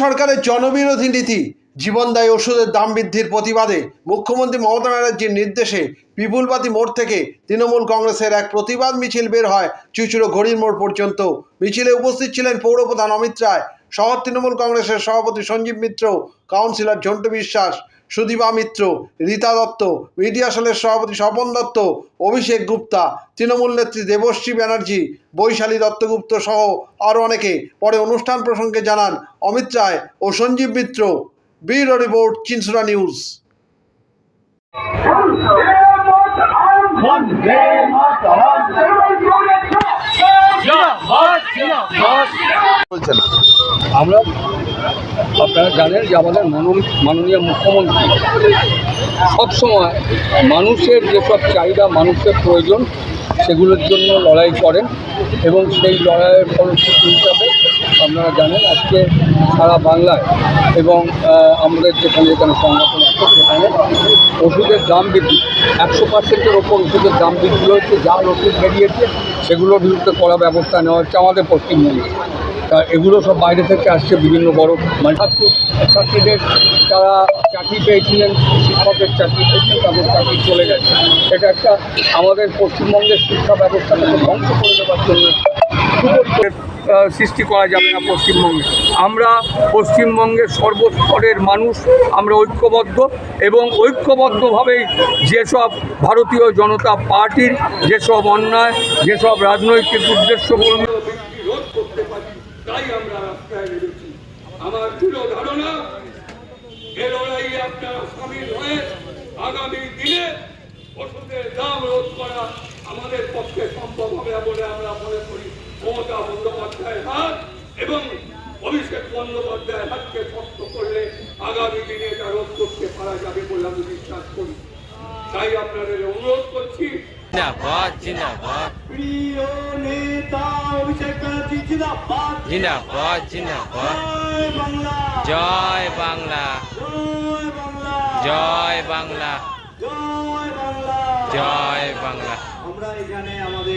সরকারের জনবিরোধী নীতি জীবনদায়ী ওষুধের দাম বৃদ্ধির প্রতিবাদে মুখ্যমন্ত্রী মমতা ব্যানার্জির নির্দেশে পিপুলপাতি মোড় থেকে তৃণমূল কংগ্রেসের এক প্রতিবাদ মিছিল বের হয় চুঁচুড়ো ঘড়ির মোড় পর্যন্ত। মিছিলে উপস্থিত ছিলেন পৌরপ্রধান অমিত রায়, শহর তৃণমূল কংগ্রেসের সভাপতি সঞ্জীব মিত্র, কাউন্সিলর ঝন্টু বিশ্বাস, সুদীপা মিত্র, রীতা দত্ত, মিডিয়া সেলের সভাপতি স্বপন দত্ত, অভিষেক গুপ্তা, তৃণমূল নেত্রী দেবশ্রী ব্যানার্জি, বৈশালী দত্তগুপ্ত সহ আরও অনেকে। পরে অনুষ্ঠান প্রসঙ্গে জানান অমিত রায় ও Sanjeev Mitra. Bureau report, Chinsurah news. আমরা আপনারা জানেন যে আমাদের মাননীয় মুখ্যমন্ত্রী সবসময় মানুষের যেসব চাহিদা, মানুষের প্রয়োজন, সেগুলোর জন্য লড়াই করেন এবং সেই লড়াইয়ের ফলশ্রুতি হিসাবে আপনারা জানেন আজকে সারা বাংলায় এবং আমাদের যেখানে সংগঠন আছে সেখানে ওষুধের দাম বৃদ্ধি 100%-এর ওপর ওষুধের দাম বৃদ্ধি হচ্ছে। যা ওষুধ বেরিয়েছে সেগুলোর বিরুদ্ধে কড়া ব্যবস্থা নেওয়া হচ্ছে আমাদের পশ্চিমবঙ্গে। তা এগুলো সব বাইরে থেকে আসছে, বিভিন্ন বড় ছাত্রীদের তারা চাকরি পেয়েছিলেন, শিক্ষকের চাকরি পেয়েছিলেন, তাদের চাকরি চলে গেছে। এটা একটা আমাদের পশ্চিমবঙ্গের শিক্ষা ব্যবস্থাটাকে ধ্বংস করে দেওয়ার জন্য সৃষ্টি করা যাবে না পশ্চিমবঙ্গে। আমরা পশ্চিমবঙ্গের সর্বস্তরের মানুষ আমরা ঐক্যবদ্ধ এবং ঐক্যবদ্ধভাবেই যেসব ভারতীয় জনতা পার্টির যেসব অন্যায়, যেসব রাজনৈতিক উদ্দেশ্যগুলো রোধ করতে পারি, তাই আমরা রাস্তায় নেমেছি। আমার দৃঢ় ধারণা এ লড়াইয়ে আপনারা সামিল হয়ে আগামী দিনে ওষুধের দাম রোধ করা আমাদের পক্ষে সম্ভব হবে বলে আমরা মনে করি। মমতা বন্দ্যোপাধ্যায়ের হাত এবং অভিষেক বন্দ্যোপাধ্যায়ের হাতকে শক্ত করলে আগামী দিনে এটা রোধ করতে পারা যাবে বলে আমি বিশ্বাস করি। তাই আপনাদের অনুরোধ করছি, জিন্দাবাদ জিন্দাবাদ, প্রিয় নেতা অভিষেক ব্যানার্জি জিন্দাবাদ জিন্দাবাদ জিন্দাবাদ, জয় বাংলা জয় বাংলা জয় বাংলা জয় বাংলা জয় জয় বাংলা। বাংলা। আমরা এখানে আমাদের